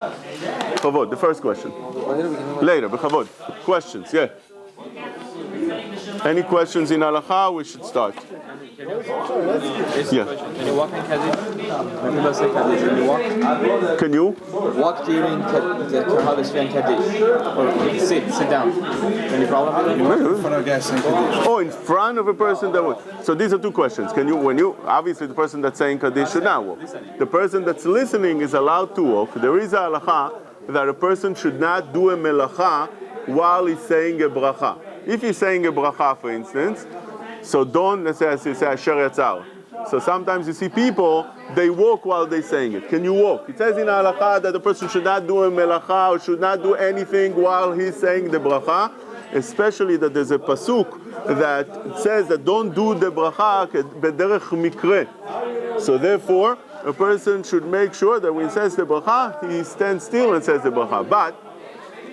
Chavod, the first question. Later, but Chavod. Questions, yeah. Any questions in halacha? We should start. Yeah. Can you walk in Kaddish? When people say Kaddish, can you walk? Can you? Walk during the Kaddish and Kaddish. Or sit down. Any problem with it? In front of a guy saying Kaddish. Oh, in front of a person that would. So these are two questions. Can you, obviously the person that's saying Kaddish should not walk. The person that's listening is allowed to walk. There is a halacha that a person should not do a melacha while he's saying a bracha. If he's saying a bracha, for instance, so don't, let's say Asher Yatzar. So sometimes you see people, they walk while they're saying it. Can you walk? It says in halacha that the person should not do a melacha or should not do anything while he's saying the bracha, especially that there's a pasuk that says that don't do the bracha b'derech mikre. So therefore, a person should make sure that when he says the bracha, he stands still and says the bracha. But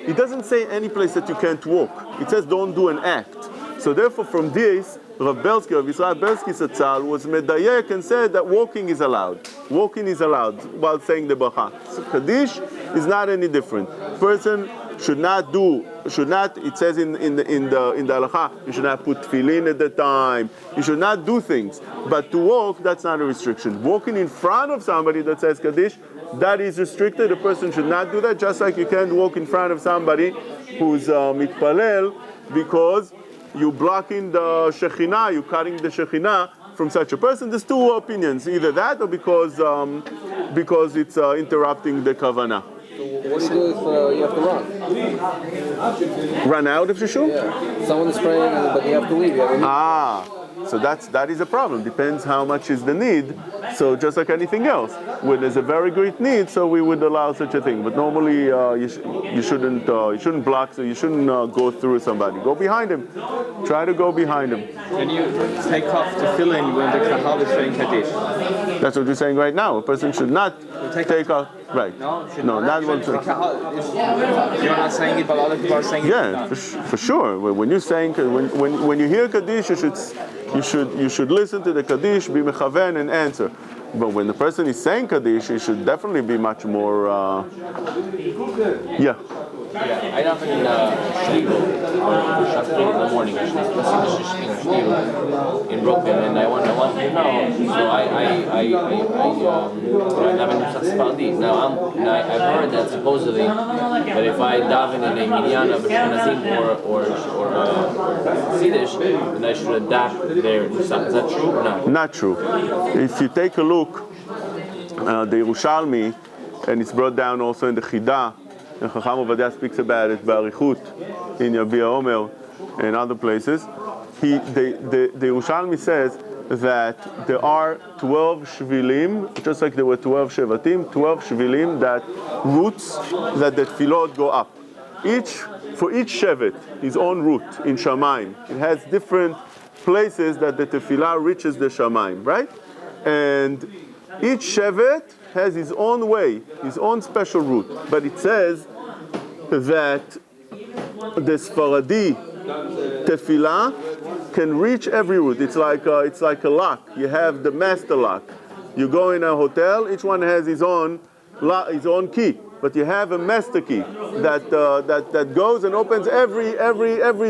it doesn't say any place that you can't walk. It says don't do an act. So therefore, from this, Rav Israel Belsky Zatzal was medayek and said that walking is allowed. Walking is allowed while saying the bracha. So Kaddish is not any different. Person should not, it says in the halacha, you should not put tefillin at the time. You should not do things. But to walk, that's not a restriction. Walking in front of somebody that says Kaddish, that is restricted. A person should not do that, just like you can't walk in front of somebody who's mitpalel, because you're blocking the Shekhinah, you're cutting the Shekhinah from such a person. There's two opinions, either that or because it's interrupting the Kavanah. So what do you do if you have to run? Run out of the shul? Yeah. Someone is praying, but you have to leave. So that is a problem. Depends how much is the need. So just like anything else, when there's a very great need, so we would allow such a thing. But normally you shouldn't block. So you shouldn't go through somebody. Go behind him. Try to go behind him. Can you take off the tefillin when the kahal is saying Kaddish? That's what you're saying right now. A person should not take off. Right. No, not one. You're not saying it, but other people are saying it. Yeah, for sure. When you're saying, when you hear Kaddish, you should listen to the Kaddish, be mechaven, and answer. But when the person is saying Kaddish, he should definitely be much more. Yeah. Yeah, I daven in Shtiegel or Shaf in the morning. In Brooklyn, and I want to know. So I daven in Sephardi. Now I've heard that supposedly that if I daven in a minyan of Ashkenazim or Siddish, then I should adapt their. Is that true or not? Not true. If you take a look, the Yerushalmi, and it's brought down also in the Chidah. And Chacham Ovadia speaks about it, Barichut, in Yavia Omer, and other places. The Yerushalmi says that there are 12 shvilim, just like there were 12 shevatim, 12 shvilim, that roots that the tefillot go up. For each shevet, his own root in Shamayim. It has different places that the tefillah reaches the Shamayim, right? And each shevet has his own way, his own special route. But it says that the Sfaradi tefillah can reach every route. It's like a lock. You have the master lock. You go in a hotel, each one has his own key. But you have a master key that goes and opens every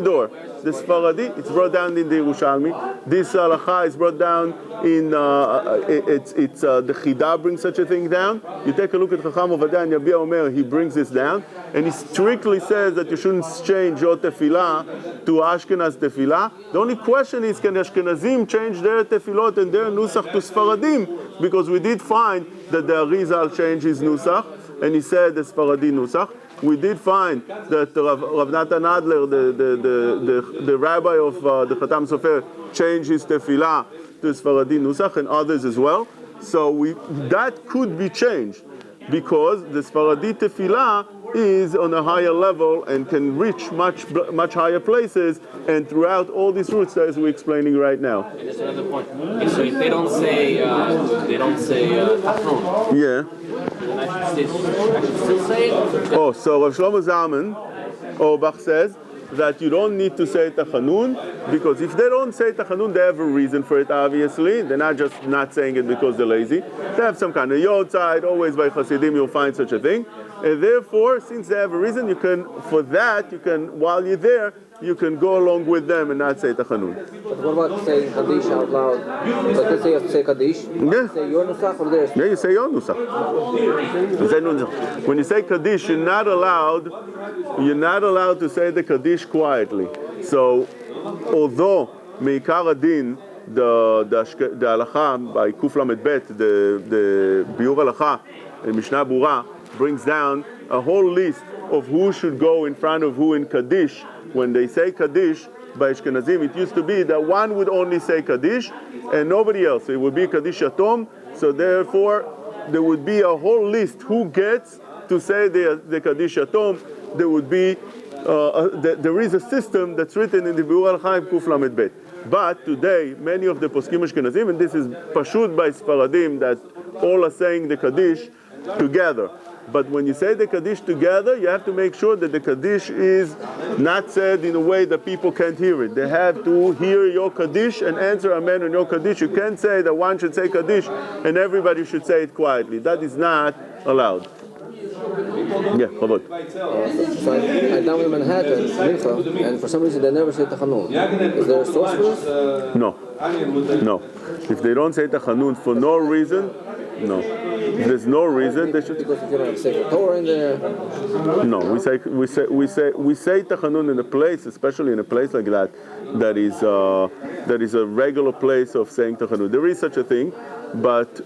door. The Sfaradi, it's brought down in the Yerushalmi. This halacha is brought down in the Chidah brings such a thing down. You take a look at Chacham Ovadia and Yabia Omer, he brings this down, and he strictly says that you shouldn't change your tefillah to Ashkenaz tefillah. The only question is, can Ashkenazim change their tefillot and their nusach to Sfaradim? Because we did find that the Arizal changed his nusach, and he said the Sfaradi nusach. We did find that Rav Natan Adler, the rabbi of the Khatam Sofer, changed his tefillah to Sfaradi nusach, and others as well. So that could be changed because the Sfaradi tefillah is on a higher level and can reach much higher places, and throughout all these routes as we're explaining right now. And there's another point. So if they don't say Tachnun, yeah. then I should still say it. Oh, so Rav Shlomo Zalman Auerbach says that you don't need to say Tachanun, because if they don't say Tachanun, they have a reason for it, obviously. They're not just not saying it because they're lazy. They have some kind of yod side. Always by Hasidim you'll find such a thing. And therefore, since they have a reason, while you're there, you can go along with them and not say Tachanun. But what about saying Kaddish out loud? So let's say you have to say Kaddish. Yeah. Say your Nusach or theirs? Yeah, you say your Nusach. When you say Kaddish, you're not allowed to say the Kaddish quietly. So, although Meikar Adin, the halacha by Kuf Lamed Bet, the Biur halacha, Mishnah Bura, brings down a whole list of who should go in front of who in Kaddish. When they say Kaddish, by Ashkenazim, it used to be that one would only say Kaddish and nobody else. It would be Kaddish Yatom, so therefore there would be a whole list who gets to say the Kaddish Yatom. There would be, there is a system that's written in the Biur halacha Kuf Lamed Bet. But today, many of the poskim Ashkenazim, and this is pashut by Sfaradim, that all are saying the Kaddish together. But when you say the Kaddish together, you have to make sure that the Kaddish is not said in a way that people can't hear it. They have to hear your Kaddish and answer Amen on your Kaddish. You can't say that one should say Kaddish and everybody should say it quietly. That is not allowed. Yeah, Chavod. So I down in Manhattan, Mincha, and for some reason they never say Tachanun. Is there a source for this? No. If they don't say Tachanun for no reason, no. If there's no reason, they should. Because if you don't have Sefer Torah in there. No, we say Tachanun in a place, especially in a place like that, that is a regular place of saying Tachanun. There is such a thing, but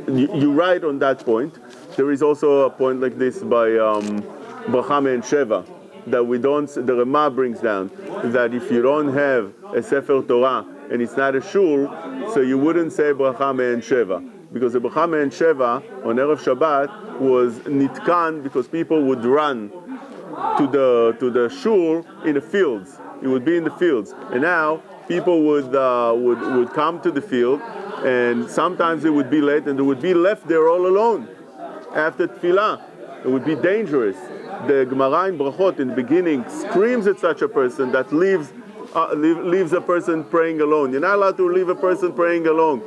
you're right on that point. There is also a point like this by Brachame and Sheva, that we don't. The Rama brings down that if you don't have a Sefer Torah and it's not a shul, so you wouldn't say Brachame and Sheva. Because the Brachame and Sheva on Erev Shabbat was nitkan because people would run to the shul in the fields. It would be in the fields, and now people would come to the field, and sometimes it would be late, and they would be left there all alone after tefillah. It would be dangerous. The Gemara in Brachot in the beginning screams at such a person that leaves a person praying alone. You're not allowed to leave a person praying alone.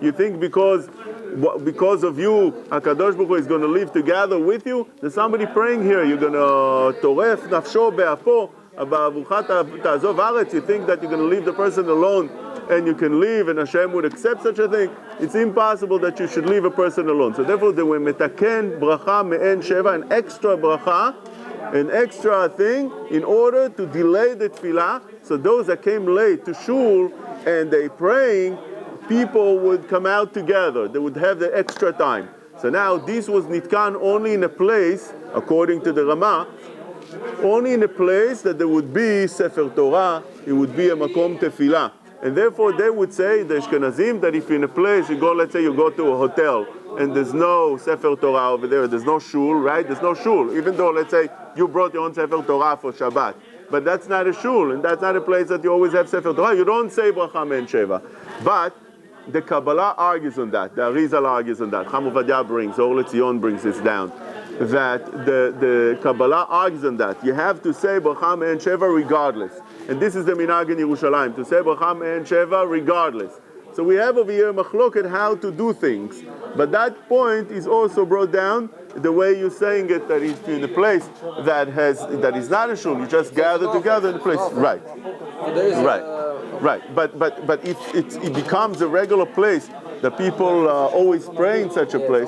You think because of you, HaKadosh Baruch Hu is going to live together with you? There's somebody praying here. You're going to toref nafsho be'afo. You think that you're going to leave the person alone and you can leave and Hashem would accept such a thing? It's impossible that you should leave a person alone. So therefore, they were metaken bracha me'en sheva, an extra bracha, an extra thing in order to delay the tefillah. So those that came late to shul and they praying, people would come out together. They would have the extra time. So now this was nitkan only in a place, according to the Rama, only in a place that there would be Sefer Torah, it would be a makom tefillah. And therefore they would say, the Ashkenazim, that if you're in a place, let's say you go to a hotel, and there's no Sefer Torah over there, there's no shul, right? There's no shul, even though, let's say, you brought your own Sefer Torah for Shabbat. But that's not a shul, and that's not a place that you always have Sefer Torah. You don't say Bracha Me'en Sheva. But the Kabbalah argues on that, the Arzei argues on that, Cham Ovadia brings, Or Letzion brings this down, that the Kabbalah argues on that. You have to say Bracha Me'en Sheva regardless. And this is the minhag in Yerushalayim, to say Bracha Me'en Sheva regardless. So we have over here machloket how to do things. But that point is also brought down the way you're saying it, that if in a place that is not a shul, you just gather together in the place. Right. Right. But if it becomes a regular place that people always pray in such a place,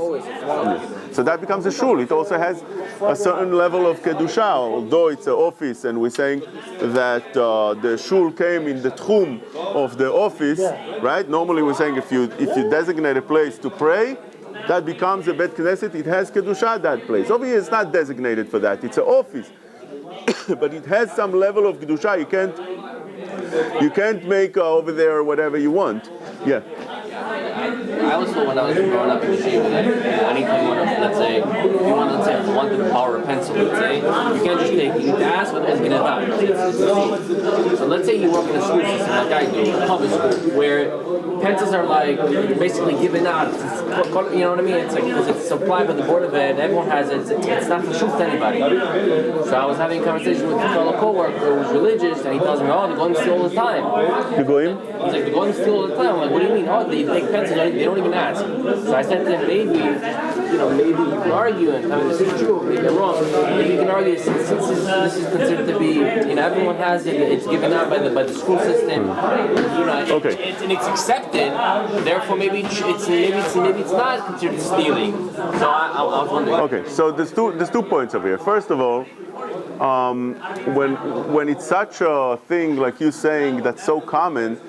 so that becomes a shul. It also has a certain level of kedusha, although it's an office, and we're saying that the shul came in the tchum of the office, right? Normally we're saying if you designate a place to pray, that becomes a Beit Knesset. It has kedusha, that place. Over here it's not designated for that. It's an office, but it has some level of kedusha. You can't make over there whatever you want. Yeah. I also, when I was growing up in the Shay, anytime you want to, let's say, if you want to, wanted to borrow a pencil, let's say, you can't just take it. You need to ask what is going to die. So let's say you work in a school system like I do, a public school, where pencils are like basically given out. You know what I mean? It's like because it's supplied by the board of ed. Everyone has it. It's not for shoot to anybody. So I was having a conversation with a fellow coworker who was religious, and he tells me, "Oh, they're going to steal all the time." You go in? He's like, "They're going to steal all the time." I'm like, "What do you mean? Oh, they take pencils. They don't even ask." So I said to him, maybe you can argue, and I mean, this is true. Maybe I'm wrong. Maybe you can argue since this is considered to be, everyone has it. It's given out by the school system. Okay. And it's accepted. Therefore, maybe it's not considered stealing. So I was wondering. Okay, so there's two points over here. First of all, when it's such a thing like you saying that's so common,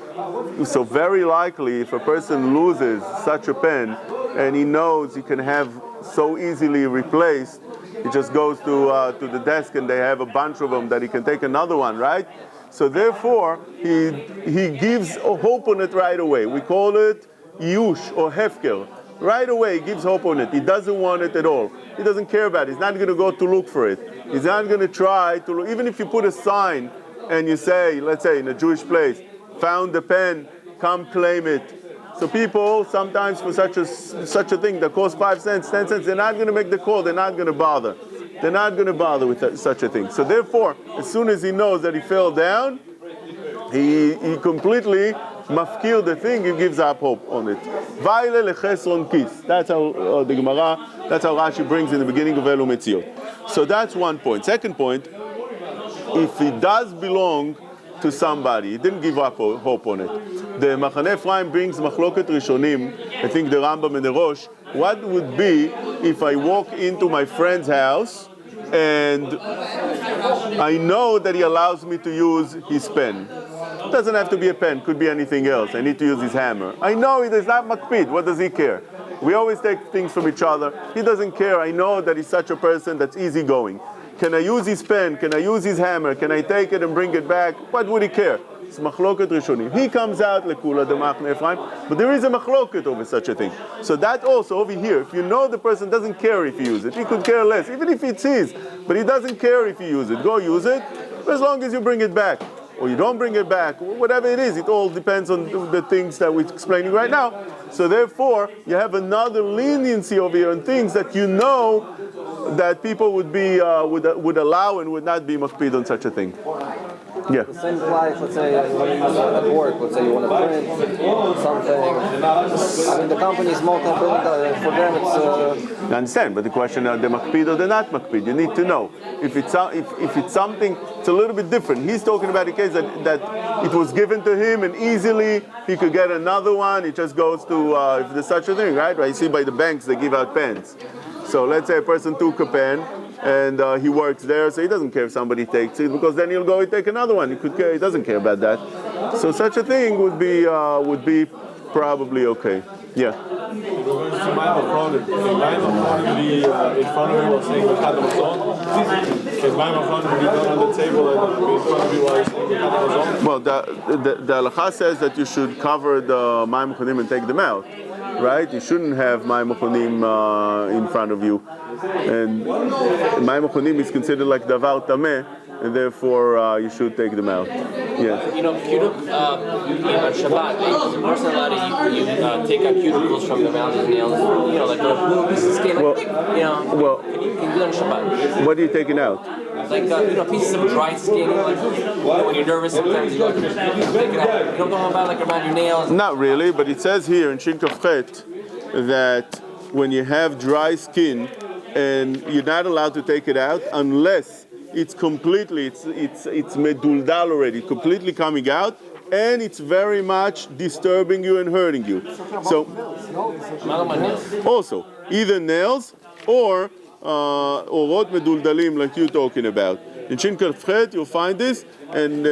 so very likely if a person loses such a pen and he knows he can have so easily replaced, he just goes to the desk and they have a bunch of them that he can take another one, right? So therefore, he gives a hope on it right away. We call it yush or hefker. Right away, he gives hope on it. He doesn't want it at all. He doesn't care about it. He's not going to go to look for it. He's not going to try to look. Even if you put a sign and you say, let's say in a Jewish place, found the pen, come claim it. So people sometimes for such a thing that costs 5 cents, 10 cents, they're not going to make the call. They're not going to bother. They're not going to bother with such a thing. So therefore, as soon as he knows that he fell down, he completely mafkir the thing, he gives up hope on it. Vayle lechesron kis. That's how the Gemara, that's how Rashi brings in the beginning of Elu Metziot. So that's one point. Second point, if he does belong to somebody, he didn't give up hope on it. The Machane Ephraim brings Machloket Rishonim, I think the Rambam and the Rosh. What would be if I walk into my friend's house and I know that he allows me to use his pen? It doesn't have to be a pen, could be anything else. I need to use his hammer. I know he does not makpid. What does he care? We always take things from each other. He doesn't care. I know that he's such a person that's easygoing. Can I use his pen? Can I use his hammer? Can I take it and bring it back? What would he care? It's machloket rishonim. He comes out lekula the Machne Ephraim, but there is a machloket over such a thing. So that also over here, if you know the person doesn't care if you use it, he could care less, even if it's his, but he doesn't care if you use it. Go use it, as long as you bring it back. Or you don't bring it back, whatever it is, it all depends on the things that we're explaining right now. So therefore, you have another leniency over here on things that you know that people would be would allow and would not be makpid on such a thing. Yeah. The same applies, let's say, at work. Let's say you want to print something. I mean, the company is multi-billion. For them, it's. I understand, but the question: are they makpid or they're not makpid? You need to know. If it's something, it's a little bit different. He's talking about a case that it was given to him and easily he could get another one. He just goes to if there's such a thing, right? You see by the banks they give out pens. So let's say a person took a pen and he works there, so he doesn't care if somebody takes it because then he'll go and take another one. He doesn't care about that. So such a thing would be probably okay. Yeah. Well, the halacha says that you should cover the mayim chonim and take them out, right? You shouldn't have mayim chonim in front of you, and mayim chonim is considered like davar tameh, and therefore you should take them out. Yeah. Cuticle, on Shabbat, is a person allowed to take out cuticles from their mouth and nails? Like a little piece of skin, like, can you do that on Shabbat? What are you taking out? Like, pieces of dry skin, like, when you're nervous sometimes you go, take it out. You don't know about, like, around your nails? Not really, but it says here in Shin Kaf Chet that when you have dry skin and you're not allowed to take it out unless it's completely, it's meduldal already, completely coming out, and it's very much disturbing you and hurting you. So, also, either nails or orot meduldalim like you're talking about. In Shin Kaf Chet you'll find this, and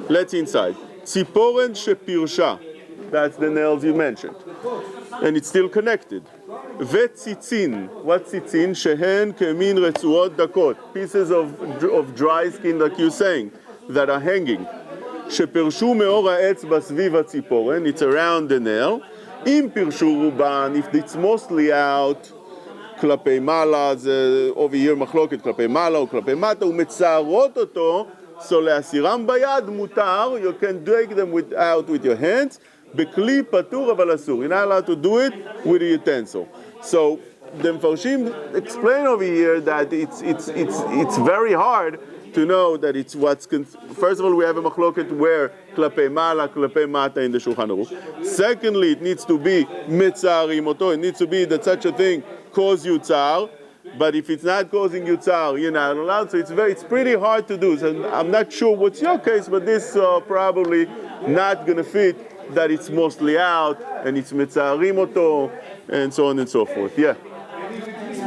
let's see inside. Tziporen shepirsha, that's the nails you mentioned. And it's still connected. Vetzitzin, what's tzitzin? Shehen kemin retzuot dakot, pieces of dry skin, like you're saying, that are hanging. Shepirshu meor ha'etzba sviv hatziporen, it's around the nail. Im pirshu ruban, if it's mostly out, כלפי מעלה, זה over here מחלוקת כלפי מעלה או כלפי מטה, ומצערות אותו, so להסירם ביד מותר, you can take them out with your hands, בכלי פטור אבל אסור. You're not allowed to do it with a utensil. So the Mfarshim explain over here that it's very hard to know that it's first of all, we have a machloket where klapei mala, klapei mata in the Shulchan Aruch. Secondly, it needs to be metzarim oto. It needs to be that such a thing cause you tzar. But if it's not causing you tzar, you're not allowed. So it's pretty hard to do. So I'm not sure what's your case, but this probably not going to fit. That it's mostly out and it's metzarim oto and so on and so forth. Yeah.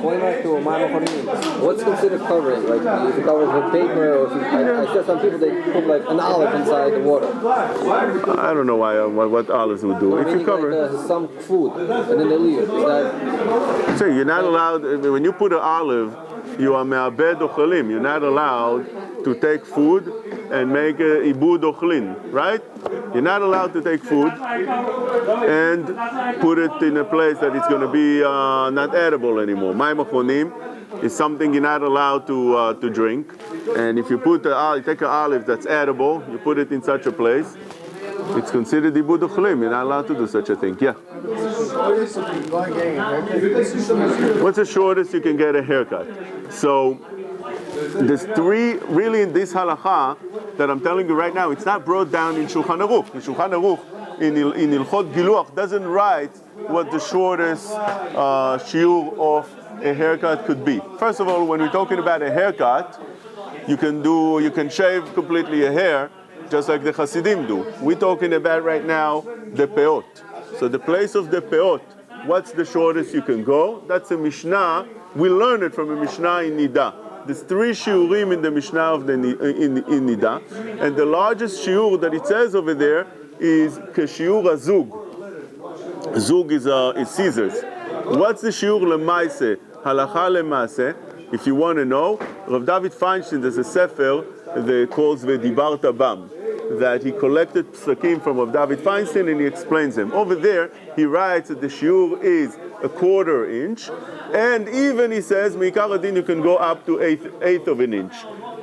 Going back to what's considered covering? Like if it covers with paper, or if I said some people they put like an olive inside the water. I don't know what olives would do. If you cover like, some food and then they leave it. Is that? So you're not allowed when you put an olive. You are me'abed ochalim. You're not allowed to take food and make a ibud ochlin, right? You're not allowed to take food and put it in a place that it's going to be not edible anymore. Mayim achonim is something you're not allowed to drink. And if you you take an olive that's edible, you put it in such a place, it's considered ibud ochlin. You're not allowed to do such a thing. Yeah. What's the shortest you can get a haircut? So there's three, really in this halacha that I'm telling you right now, it's not brought down in Shulchan Aruch. The Shulchan Aruch in Ilchot Giluach doesn't write what the shortest shiur of a haircut could be. First of all, when we're talking about a haircut, you can shave completely a hair, just like the Hasidim do. We're talking about right now the peot. So the place of the peot, what's the shortest you can go? That's a Mishnah. We learn it from a Mishnah in Nida. There's 3 shiurim in the Mishnah of in Nida, and the largest shiur that it says over there is kashiur azug. Zug is scissors. What's the shiur lemaise? Halacha lemaase. If you want to know, Rav David Feinstein, there's a sefer that calls V'dibarta Bam, that he collected psakim from Rav David Feinstein and he explains them. Over there, he writes that the shiur is a 1/4 inch, and even he says, Meikar Adin, you can go up to eighth of an inch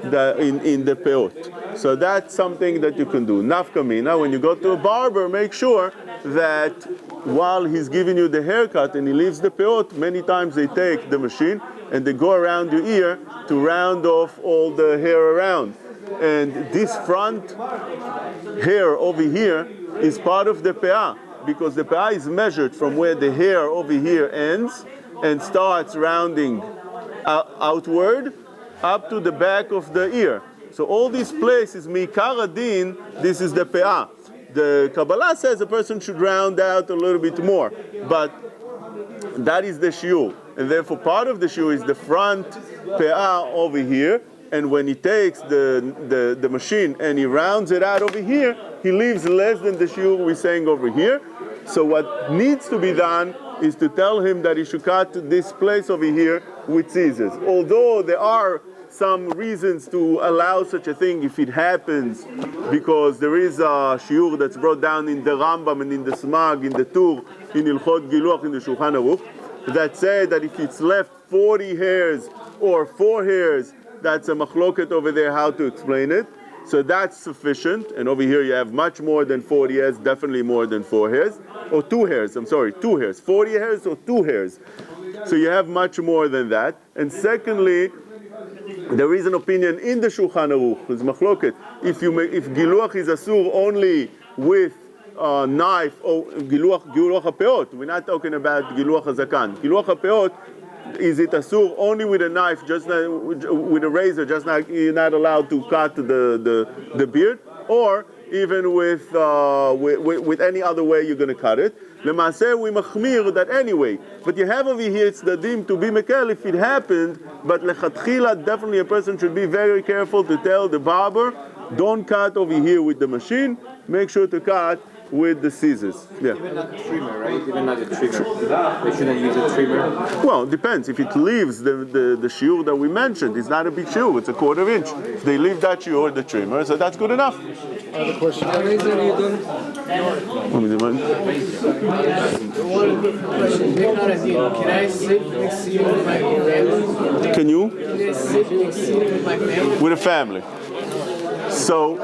in the peot. So that's something that you can do. Nafka mina, when you go to a barber, make sure that while he's giving you the haircut and he leaves the peot, many times they take the machine and they go around your ear to round off all the hair around. And this front hair over here is part of the peah, because the peah is measured from where the hair over here ends and starts rounding outward up to the back of the ear. So all these places, Mikar Adin, this is the peah. The Kabbalah says a person should round out a little bit more, but that is the shiur. And therefore part of the shiur is the front peah over here. And when he takes the machine and he rounds it out over here, he leaves less than the shiur we're saying over here. So what needs to be done is to tell him that he should cut this place over here with scissors. Although there are some reasons to allow such a thing if it happens, because there is a shiur that's brought down in the Rambam and in the Smag, in the Tur, in Ilchot Giluach, in the Shulchan Aruch, that say that if it's left 40 hairs or 4 hairs, that's a machloket over there how to explain it. So that's sufficient. And over here you have much more than 40 hairs, definitely more than 4 hairs. Or 2 hairs, 2 hairs. 40 hairs or 2 hairs. So you have much more than that. And secondly, there is an opinion in the Shulchan Aruch, it's machloket. If giluach is asur only with knife or giluach hapeot, we're not talking about giluach hazakan. Giluach hapeot, is it asur only with a knife, just with a razor, just not, you're not allowed to cut the beard, or even with any other way you're going to cut it. Lemaaseh we machmir that anyway. But you have over here it's the dim to be mekel if it happened. But lechatchila, definitely a person should be very careful to tell the barber, don't cut over here with the machine. Make sure to cut with the scissors. Yeah. Even not a trimmer, right? Even not a trimmer. They shouldn't use a trimmer. Well, it depends. If it leaves the shiur that we mentioned, it's not a big shiur, it's a quarter inch. If they leave that shiur, the trimmer, so that's good enough. Other question. The reason you don't... Can I sleep next to you with my family? Can you? Can I sleep next to you with my family? With a family. So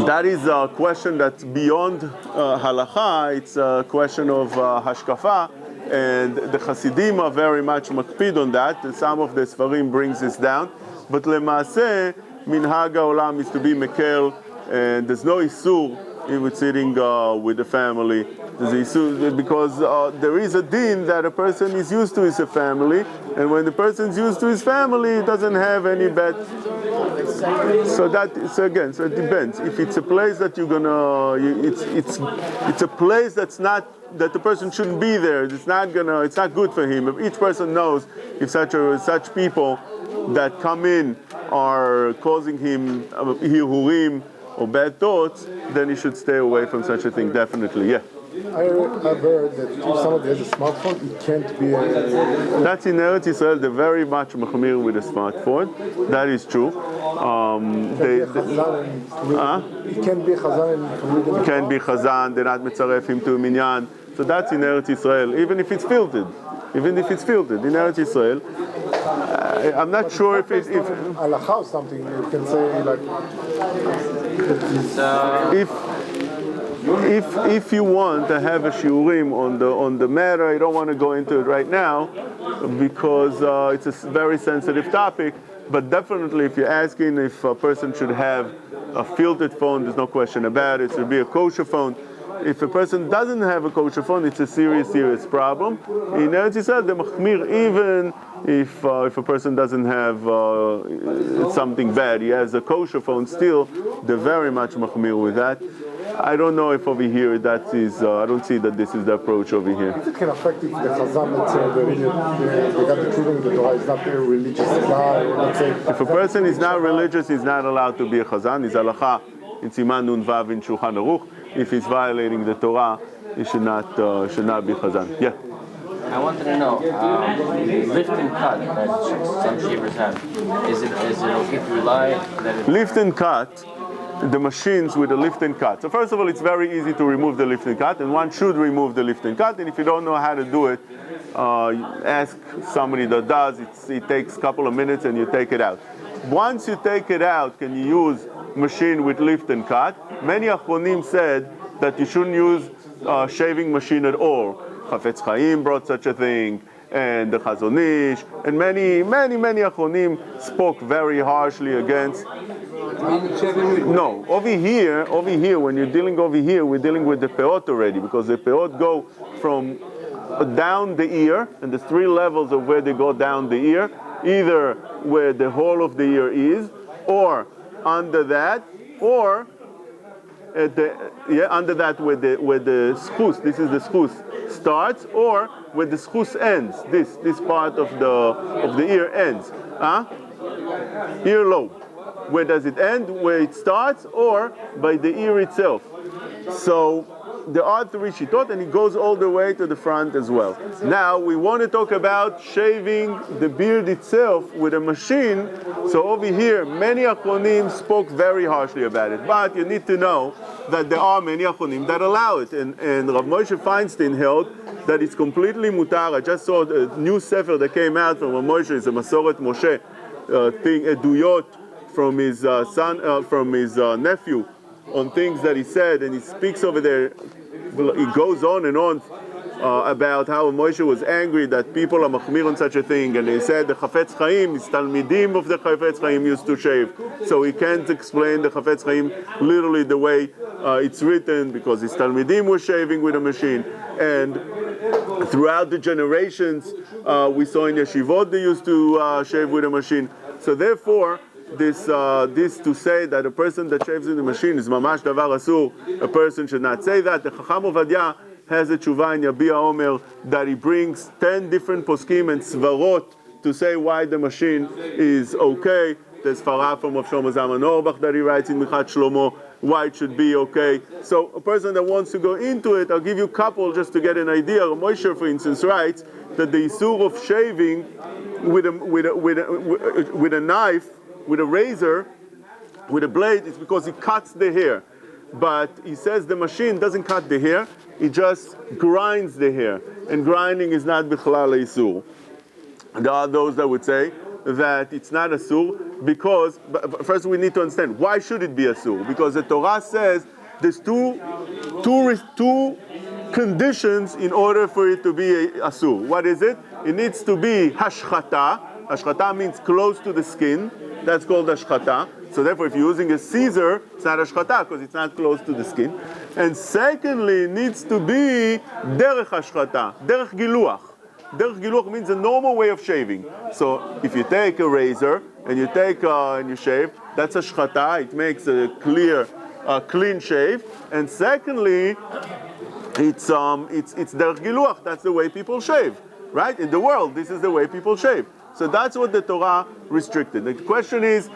that is a question that's beyond halacha. It's a question of hashkafa, and the Hasidim are very much makpid on that. Some of the Sfarim brings this down, but lemaaseh minhag haolam is to be mekel, and there's no isur if it's sitting with the family. There's isur because there is a din that a person is used to his family, and when the person's used to his family, he doesn't have any bad. So it depends. If it's a place that you're gonna, it's a place that's not, that the person shouldn't be there. It's not good for him. If each person knows if such people that come in are causing him hirhurim or bad thoughts, then he should stay away from such a thing. Definitely, yeah. I've heard that if somebody has a smartphone, it can't be a... That's in Eretz Israel. They're very much machmir with a smartphone. That is true. It can be chazan. It can be chazan. They're not mitzaref him to a minyan. So that's in Eretz Israel, even if it's filtered. Even if it's filtered in Eretz Israel. I'm not sure if it's... Halacha or something, you can say like... If you want to have a shiurim on the matter, I don't want to go into it right now because it's a very sensitive topic. But definitely, if you're asking if a person should have a filtered phone, there's no question about it. It should be a kosher phone. If a person doesn't have a kosher phone, it's a serious problem. In Eretz Yisrael, the machmir, even if a person doesn't have something bad, he has a kosher phone still, they're very much machmir with that. I don't know if over here that is, I don't see that this is the approach over here. It can affect if the chazan, let's say, they got the children, the Torah is not a religious guy, let's say. If a person is not religious, he's not allowed to be a chazan. He's halacha in Siman Nun Vav in Shulchan Aruch. If he's violating the Torah, he should not be chazan. Yeah. I wanted to know, lift and cut that some shavers have, is it okay to rely that Lift and cut, the machines with the lift and cut. So first of all, it's very easy to remove the lift and cut, and one should remove the lift and cut. And if you don't know how to do it, ask somebody that does. It takes a couple of minutes and you take it out. Once you take it out, can you use machine with lift and cut? Many achronim said that you shouldn't use shaving machine at all. Chafetz Chaim brought such a thing, and the Chazon Ish, and many achronim spoke very harshly against. No, over here, when you're dealing over here, we're dealing with the peot already, because the peot go from down the ear, and there's three levels of where they go down the ear, either where the whole of the ear is, or under that, or under that where the schus, this is the schus, starts, or where the schus ends. This part of the ear ends. Earlobe. Where does it end? Where it starts, or by the ear itself. So there are three shitot, and it goes all the way to the front as well. Now we want to talk about shaving the beard itself with a machine. So over here, many achronim spoke very harshly about it. But you need to know that there are many achronim that allow it. And Rav Moshe Feinstein held that it's completely mutar. I just saw a new sefer that came out from Rav Moshe. It's a Masoret Moshe thing, eduyot from his from his nephew, on things that he said, and he speaks over there. He goes on and on about how Moshe was angry that people are machmir on such a thing, and he said the Chafetz Chaim, his Talmidim of the Chafetz Chaim used to shave, so he can't explain the Chafetz Chaim literally the way it's written, because his Talmidim were shaving with a machine, and throughout the generations we saw in yeshivot they used to shave with a machine. So therefore, this to say that a person that shaves in the machine is mamash davar asur, a person should not say that. The Chacham Ovadia has a tshuva in Yabia Omer that he brings 10 different poskim and svarot to say why the machine is okay. There's Farah from Rav Shlomo Zalman Auerbach that he writes in Michat Shlomo, why it should be okay. So a person that wants to go into it, I'll give you a couple just to get an idea. Moshe, for instance, writes that the isur of shaving with a knife, with a razor, with a blade, is because it cuts the hair. But he says the machine doesn't cut the hair, it just grinds the hair. And grinding is not bichlal isur. There are those that would say that it's not asur because, but first we need to understand, why should it be asur? Because the Torah says there's two conditions in order for it to be asur. What is it? It needs to be hashchata. Hashchata means close to the skin. That's called hashchata. So therefore, if you're using a scissor, it's not hashchata because it's not close to the skin. And secondly, it needs to be derech hashchata, derech giluach. Derech giluach means a normal way of shaving. So if you take a razor and you take and you shave, that's a shchata. It makes a clean shave. And secondly, it's derech giluach. That's the way people shave, right? In the world, this is the way people shave. So that's what the Torah restricted. The question is,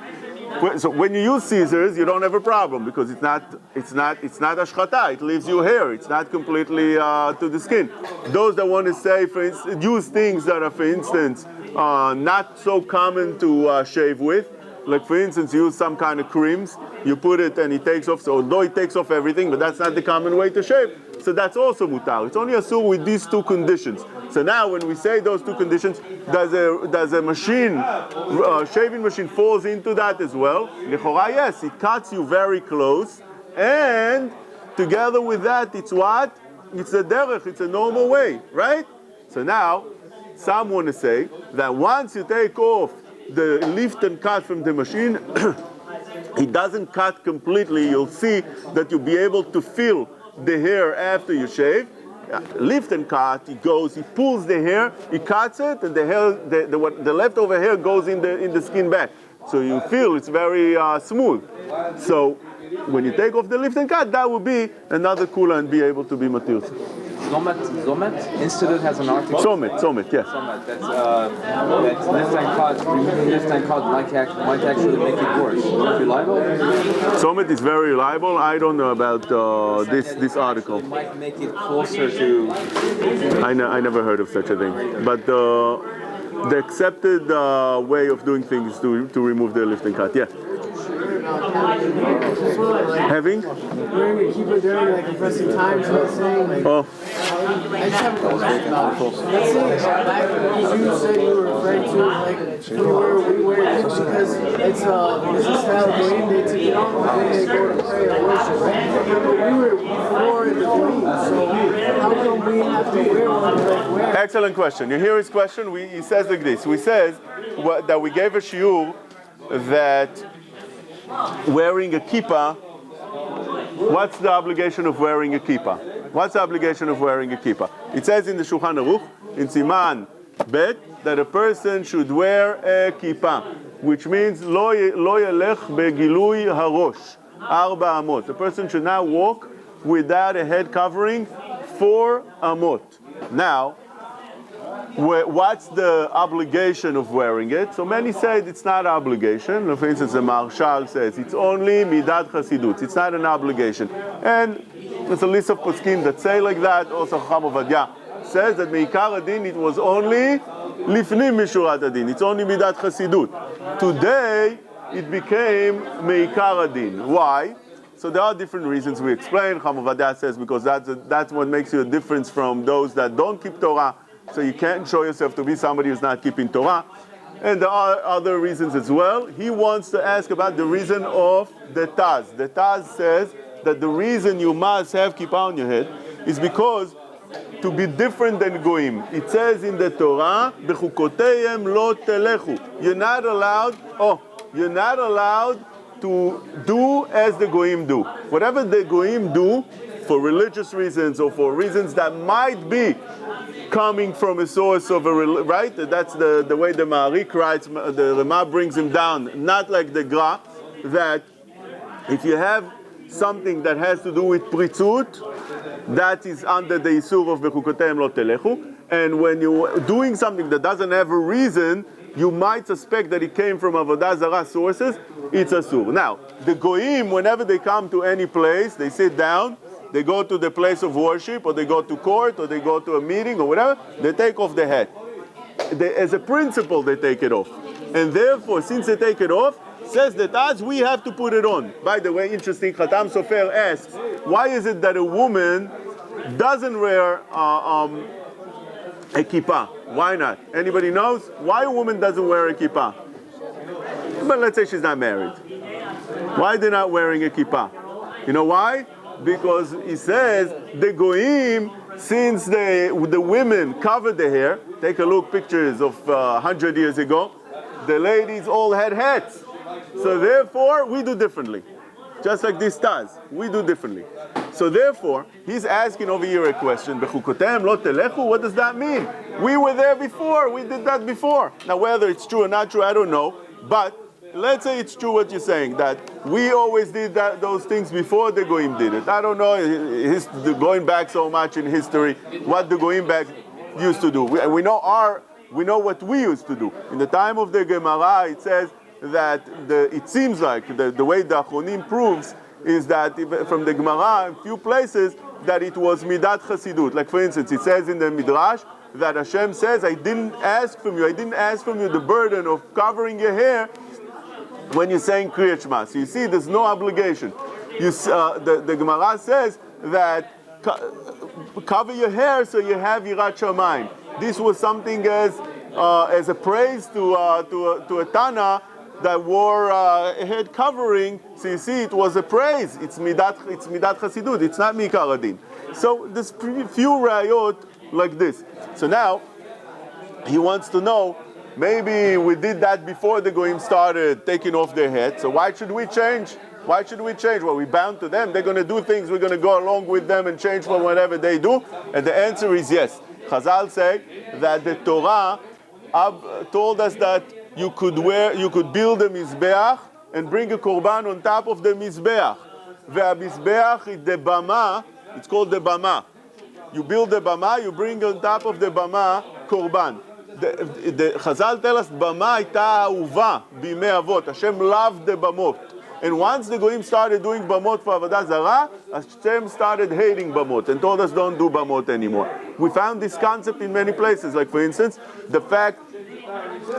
so when you use scissors, you don't have a problem because it's not ashchata. It leaves you hair. It's not completely to the skin. Those that want to say, for instance, use things that are, for instance, not so common to shave with. Like for instance, use some kind of creams. You put it and it takes off. So although it takes off everything, but that's not the common way to shave. So that's also mutar. It's only asur with these two conditions. So now when we say those two conditions, does a machine, shaving machine falls into that as well? Horaa, yes, it cuts you very close. And together with that, it's what? It's a derech, it's a normal way, right? So now, some want to say that once you take off the lift and cut from the machine, it doesn't cut completely. You'll see that you'll be able to feel the hair after you shave. Lift and cut, he pulls the hair, he cuts it, and the hair, the leftover hair goes in the skin back. So you feel it's very smooth. So when you take off the lift and cut, that will be another kula and be able to be matir. Zomet Institute has an article. Somet, yes. Zomet, that's lift and cut. Removing lift and cut might actually make it worse. Is it reliable? Somet is very reliable. I don't know about this article. It might make it closer to. I never heard of such a thing. But the accepted way of doing things is to remove the lift and cut. Yeah. Having? We're going to keep it during like compressing time, so it's saying like. Oh. I just have a question about it. Let's say back you said you were referring to like we wear it because it's a style of goyim, they take it off and then they go to pray or worship, right? But we were before the goyim, so how come we have to wear one like wear? Excellent question. You hear his question? He says like this. We says that we gave a shiur that wearing a kippah, what's the obligation of wearing a kippah? What's the obligation of wearing a kippah? It says in the Shulchan Aruch, in Siman Bet, that a person should wear a kippah, which means lo yelech begilui harosh, arba amot. A person should not walk without a head covering 4 amot. Now, what's the obligation of wearing it? So many say it's not an obligation. For instance, the Marshal says it's only midat chasidut. It's not an obligation. And there's a list of poskim that say like that. Also, Chacham Ovadia says that meikar adin it was only lifnim mishurat adin. It's only midat chasidut. Today it became meikar adin. Why? So there are different reasons we explain. Chacham Ovadia says because that's what makes you a difference from those that don't keep Torah. So you can't show yourself to be somebody who's not keeping Torah. And there are other reasons as well. He wants to ask about the reason of the Taz. The Taz says that the reason you must have kippah on your head is because to be different than goyim. It says in the Torah, "Bechukoteihem lo telechu." You're not allowed to do as the goyim do. Whatever the goyim do, for religious reasons or for reasons that might be coming from a source of right? That's the way the Ma'arik writes, the Rama brings him down, not like the Gra, that if you have something that has to do with pritzut, that is under the isur of Bechukoteihem lo telechu, and when you're doing something that doesn't have a reason, you might suspect that it came from Avodah Zarah sources, it's asur. Now, the goyim, whenever they come to any place, they sit down, they go to the place of worship, or they go to court, or they go to a meeting, or whatever, they take off the hat. As a principle, they take it off. And therefore, since they take it off, says that as we have to put it on. By the way, interesting, Khatam Sofer asks, why is it that a woman doesn't wear a kippah? Why not? Anybody knows? Why a woman doesn't wear a kippah? But let's say she's not married. Why they're not wearing a kippah? You know why? Because he says the goyim, since the women covered their hair, take a look, pictures of 100 years ago, the ladies all had hats. So therefore, we do differently. Just like this does, we do differently. So therefore, he's asking over here a question, Bechukotem lo telechu, what does that mean? We were there before, we did that before. Now whether it's true or not true, I don't know, but let's say it's true what you're saying, that we always did those things before the Goyim did it. I don't know, going back so much in history, what the Goyim back used to do. We know what we used to do. In the time of the Gemara, it says that it seems like the way the Achronim proves is that from the Gemara, in a few places, that it was Midat Chasidut. Like for instance, it says in the Midrash that Hashem says, I didn't ask from you the burden of covering your hair when you're saying Kriyat Shema. So you see, there's no obligation. The Gemara says that cover your hair so you have Yirat Shamayim. This was something as a praise to a Tana that wore a head covering. So you see, it was a praise. It's midat chasidut. It's not mikar adin. So there's few rayot like this. So now he wants to know, maybe we did that before the goyim started taking off their head. So why should we change? Why should we change? Well, we're bound to them. They're going to do things. We're going to go along with them and change for whatever they do. And the answer is yes. Chazal say that the Torah told us that you could build a mizbeach and bring a korban on top of the mizbeach. Ve'amizbeach is the bama. It's called the bama. You build the bama, you bring on top of the bama korban. The Chazal tell us bama ita ahuva bimei avot. Hashem loved the bamot. And once the goyim started doing bamot for avodah zarah, Hashem started hating bamot and told us don't do bamot anymore. We found this concept in many places. Like for instance, the fact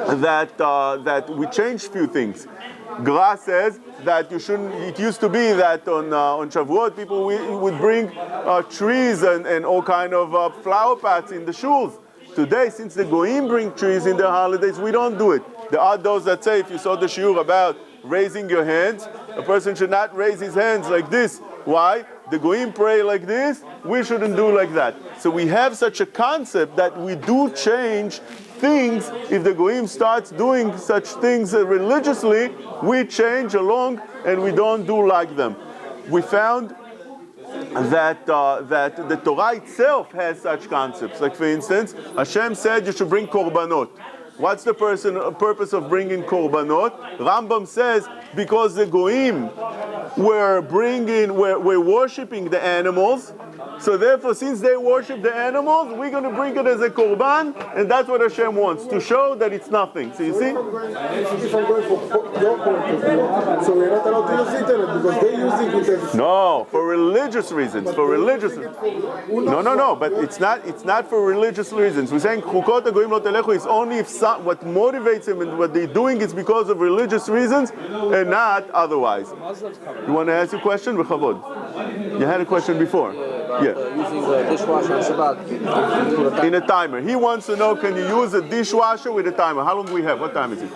that we changed few things. Gra says that you shouldn't. It used to be that on Shavuot people would bring trees and all kind of flower pots in the shuls. Today, since the goyim bring trees in their holidays, we don't do it. There are those that say, if you saw the shiur about raising your hands, a person should not raise his hands like this. Why? The goyim pray like this, we shouldn't do like that. So we have such a concept that we do change things. If the goyim starts doing such things religiously, we change along and we don't do like them. We found that the Torah itself has such concepts. Like for instance, Hashem said you should bring korbanot. What's the purpose of bringing korbanot? Rambam says because the goyim were worshiping the animals, so therefore since they worship the animals, we're going to bring it as a korban, and that's what Hashem wants, to show that it's nothing. So you see? If I'm going for your point of view, so we're not allowed to use internet because they're using it as... No, for religious reasons. No, but it's not for religious reasons. We're saying Chukot HaGoyim Lo Telechu is only if what motivates them and what they're doing is because of religious reasons and not otherwise. You want to ask a question? You had a question before. Yeah. Using the dishwasher on Shabbat. In a timer. He wants to know, can you use a dishwasher with a timer? How long do we have? What time is it?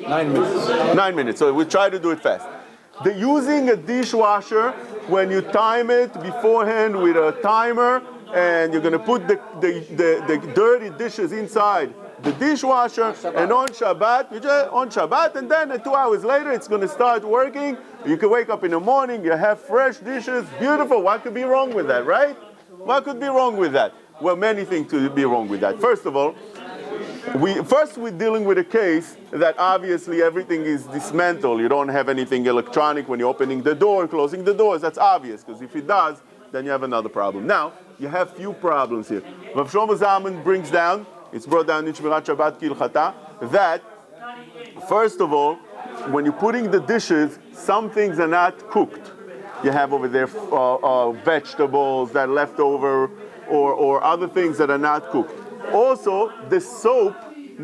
9 minutes. 9 minutes. So we try to do it fast. Using a dishwasher, when you time it beforehand with a timer, and you're going to put the dirty dishes inside the dishwasher, and on Shabbat, and then 2 hours later it's going to start working. You can wake up in the morning, you have fresh dishes, beautiful. What could be wrong with that, right? What could be wrong with that? Well, many things could be wrong with that. First of all, we're dealing with a case that obviously everything is dismantled. You don't have anything electronic when you're opening the door, closing the doors. That's obvious, because if it does, then you have another problem. Now, you have few problems here. Rav Shlomo Zalman brings down, it's brought down in Shmirat Shabbat Kilchata, that, first of all, when you're putting the dishes, some things are not cooked. You have over there vegetables that are left over, or other things that are not cooked. Also, the soap,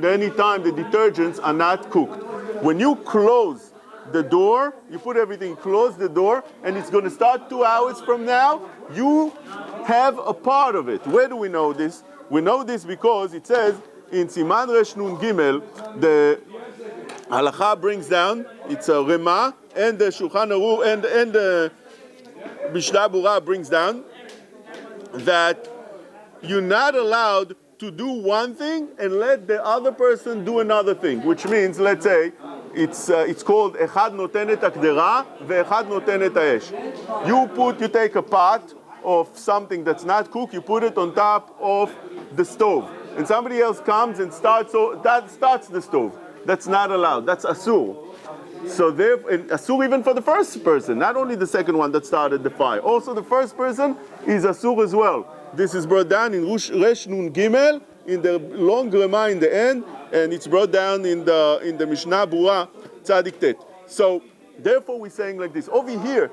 anytime the detergents are not cooked. When you close the door, you put everything, close the door, and it's going to start 2 hours from now, you have a part of it. Where do we know this? We know this because it says in Siman Resh Nun Gimel, the Halacha brings down, it's a Rema, and the Shulchan Aruch, and the Mishnah Berurah brings down that you're not allowed to do one thing and let the other person do another thing, which means, let's say, it's called Echad Noten et Hakdera ve'Echad Noten et Ha'esh. You take a pot of something that's not cooked, you put it on top of the stove, and somebody else comes and starts the stove. That's not allowed. That's asur. So therefore, asur even for the first person, not only the second one that started the fire. Also, the first person is asur as well. This is brought down in Resh Nun Gimel, in the long Rema in the end, and it's brought down in the Mishnah Berurah Tzadik Tet. So therefore, we're saying like this over here.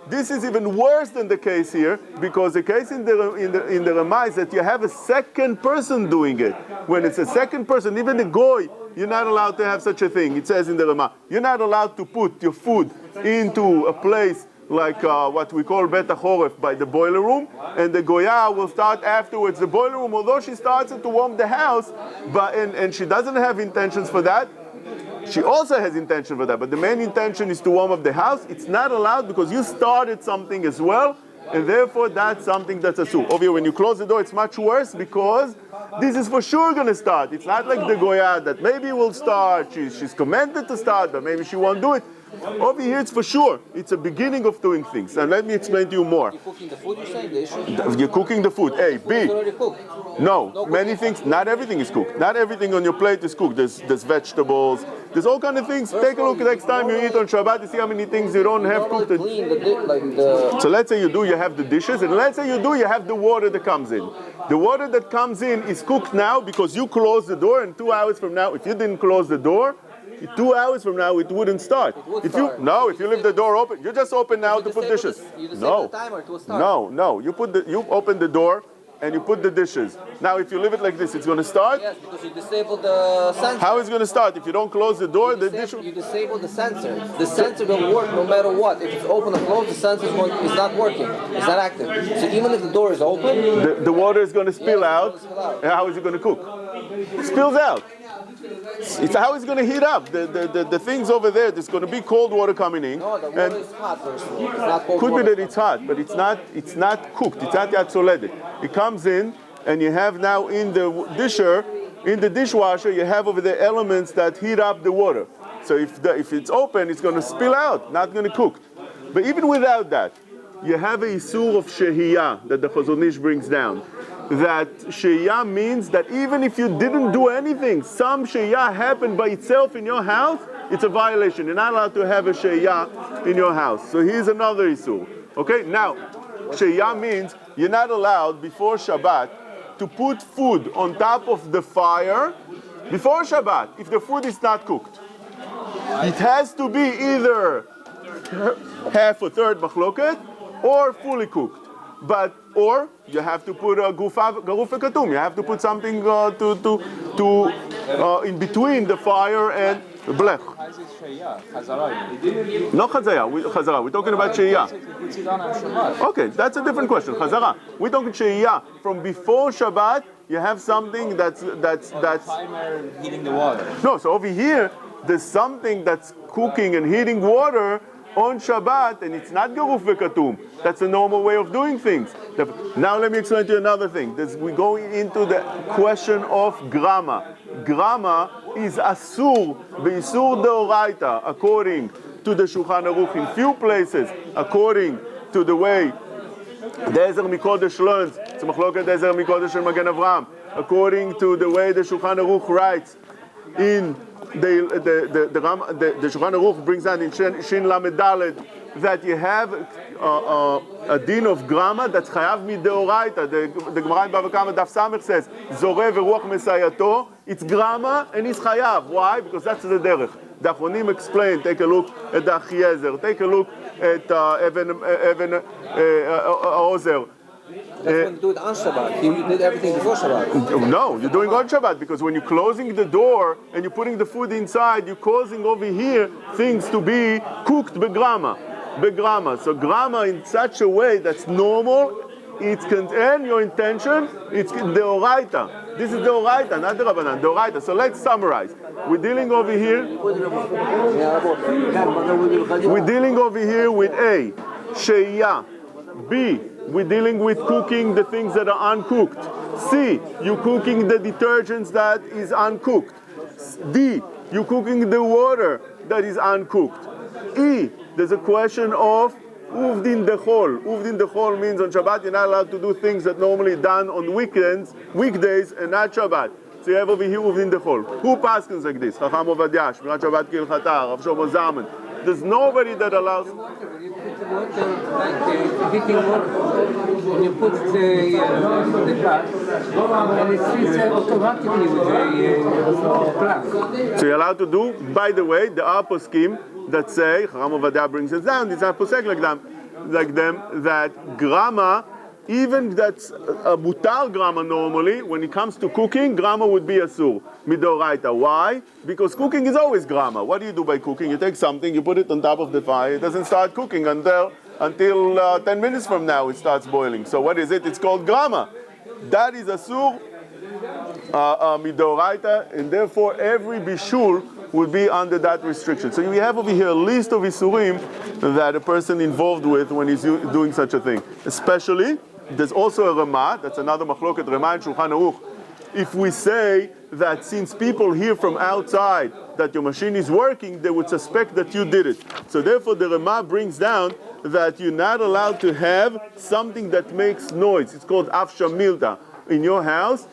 This is even worse than the case here, because the case in the Rema is that you have a second person doing it. When it's a second person, even the goy, you're not allowed to have such a thing. It says in the Rema, you're not allowed to put your food into a place like what we call Bet HaChoref, by the boiler room, and the goya will start afterwards the boiler room, although she starts it to warm the house, but and she doesn't have intentions for that. She also has intention for that, but the main intention is to warm up the house. It's not allowed because you started something as well, and therefore that's something that's asur. Over here, when you close the door, it's much worse because this is for sure going to start. It's not like the goya that maybe will start. She's commanded to start, but maybe she won't do it. Over here, it's for sure. It's a beginning of doing things. And let me explain to you more. You're cooking the food, you're saying? The issue? You're cooking the food. A, B. It's already cooked. No, many things. Not everything is cooked. Not everything on your plate is cooked. There's vegetables. There's all kind of things. Take a look next time you eat on Shabbat. You see how many things you don't have cooked. Clean the So let's say you do. You have the dishes, and let's say you do. You have the water that comes in. The water that comes in is cooked now because you closed the door. And 2 hours from now, if you didn't close the door, 2 hours from now it wouldn't start. If you leave the door open, you just open now to put dishes. No, you open the door and you put the dishes. Now, if you leave it like this, it's going to start. Yes, because you disabled the sensor. How is it going to start? If you don't close the door, the dish. You disable the sensor. The sensor will work no matter what. If it's open or closed, the sensor is not working. It's not active. So even if the door is open, the water is going to spill out. And how is it going to cook? It spills out. It's how it's going to heat up. The things over there, there's going to be cold water coming in. No, the water is hot first. It's not cold could water. be that it's hot, but it's not cooked. It's not yet soleded. It comes in, and you have now in the dishwasher, you have over there elements that heat up the water. So if it's open, it's going to spill out, not going to cook. But even without that, you have a isur of shehiyah that the Chazon Ish brings down. That shehiyah means that even if you didn't do anything, some shehiyah happened by itself in your house, it's a violation. You're not allowed to have a shehiyah in your house. So here's another isur. Okay, now, shehiyah means you're not allowed before Shabbat to put food on top of the fire before Shabbat if the food is not cooked. It has to be either half or third machloket or fully cooked. Or you have to put a garufa katum. You have to put something in between the fire and blech. No chazaya. We're talking about sheyah. Okay, that's a different question. Chazara. We're talking sheyah. From before Shabbat, you have something that's Timer heating the water. No, so over here, there's something that's cooking and heating water on Shabbat, and it's not garuf v'katum. That's a normal way of doing things. Now let me explain to you another thing. We're going into the question of grama. Grama is asur b'isur deoraita, according to the Shulchan Aruch in few places, according to the way the Ezra Mikodesh learns. It's a machloket Ezra Mikodesh and Magen Avraham. According to the way the Shulchan Aruch writes in the Shulchan Aruch brings down in Shin Lamed Daled that you have a din of grama that's chayav mideoraita. The Gemara in Bava Kama Daf Samech says Zoreh v'ruach mesayato. It's grama and it's chayav. Why? Because that's the derech. The Achronim explain, take a look at the Achiezer, take a look at Even Ozer. That's when you do it on Shabbat. You did everything before Shabbat. No, you're doing on Shabbat, because when you're closing the door and you're putting the food inside, you're causing over here things to be cooked begrama. So grama in such a way that's normal, and your intention, it's deoraita. This is deoraita, not the Rabbanan, deoraita. So let's summarize. We're dealing over here with A, Shayya. B, we're dealing with cooking the things that are uncooked. C, you're cooking the detergents that is uncooked. D, you're cooking the water that is uncooked. E, there's a question of uvdin dechol. Uvdin dechol means on Shabbat you're not allowed to do things that normally done on weekdays, and not Shabbat. So you have over here uvdin dechol. Who paskins like this? Chacham Ovadia, Shmirat Shabbat Kilchata, Rav Shlomo Zalman. There's nobody that allows. When you put the water, like heating water, when you put the pot, and it fills automatically with the plug. So you're allowed to do, by the way, the upper scheme that say, Chacham Ovadia brings it down, it's not posek like them, that grama, even that's a mutar grama normally, when it comes to cooking, grama would be asur, midoraita. Why? Because cooking is always grama. What do you do by cooking? You take something, you put it on top of the fire, it doesn't start cooking until 10 minutes from now it starts boiling. So what is it? It's called grama. That is asur midoraita, and therefore every bishul would be under that restriction. So we have over here a list of isurim that a person involved with when he's doing such a thing. Especially, there's also a Ramah, that's another machloket, Ramah and Shulchan Aruch. If we say that since people hear from outside that your machine is working, they would suspect that you did it. So therefore the Ramah brings down that you're not allowed to have something that makes noise. It's called afshamilta in your house,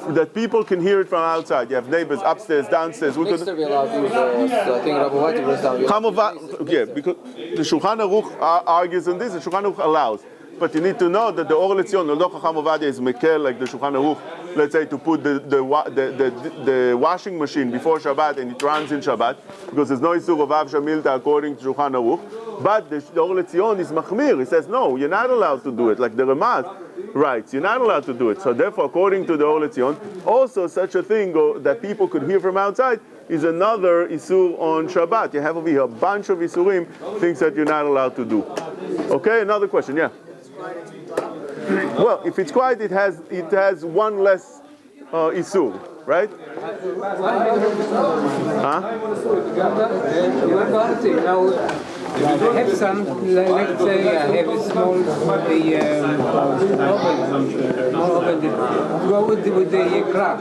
that people can hear it from outside. You have neighbors upstairs, downstairs. Mixer we allowed to use, I think Rabbi Tahan was down. Yeah, because the Shulchan Aruch argues on this, the Shulchan Aruch allows. But you need to know that the Or Letzion, although Chacham Ovadia is mekel, like the Shulchan Aruch, let's say to put the washing machine before Shabbat and it runs in Shabbat, because there's no Isur of Av Shamilta according to Shulchan Aruch. But the Or Letzion is machmir. He says, no, you're not allowed to do it. Like the Ramaz writes, you're not allowed to do it. So therefore, according to the Or Letzion, also such a thing that people could hear from outside is another Isur on Shabbat. You have over here a bunch of Isurim, things that you're not allowed to do. Okay, another question, yeah. Well, if it's quiet, it has one less isur, right? Huh? Now, I have some, let's say I have a small oven go with the crack.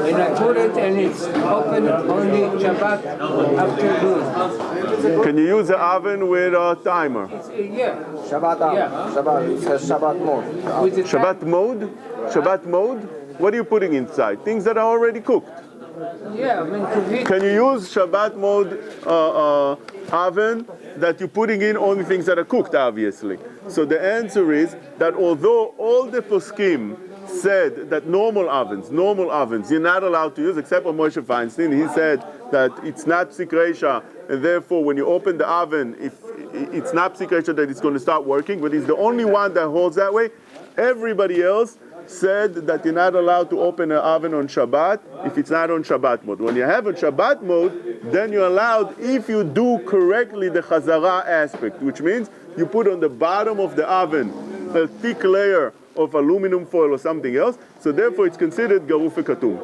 And I put it and it's open only Shabbat afternoon. Can you use the oven with a timer? Yeah. Shabbat. It says Shabbat mode. With the Shabbat mode? Shabbat mode? What are you putting inside? Things that are already cooked. Yeah, I mean to heat. Can you use Shabbat mode oven that you're putting in only things that are cooked, obviously? So the answer is that although all the poskim said that normal ovens, you're not allowed to use, except for Moshe Feinstein. He said that it's not psik reisha, and therefore when you open the oven, if it's not psik reisha that it's going to start working, but he's the only one that holds that way. Everybody else said that you're not allowed to open an oven on Shabbat if it's not on Shabbat mode. When you have a Shabbat mode, then you're allowed if you do correctly the Chazara aspect, which means you put on the bottom of the oven a thick layer of aluminum foil or something else, so therefore it's considered garuf katum.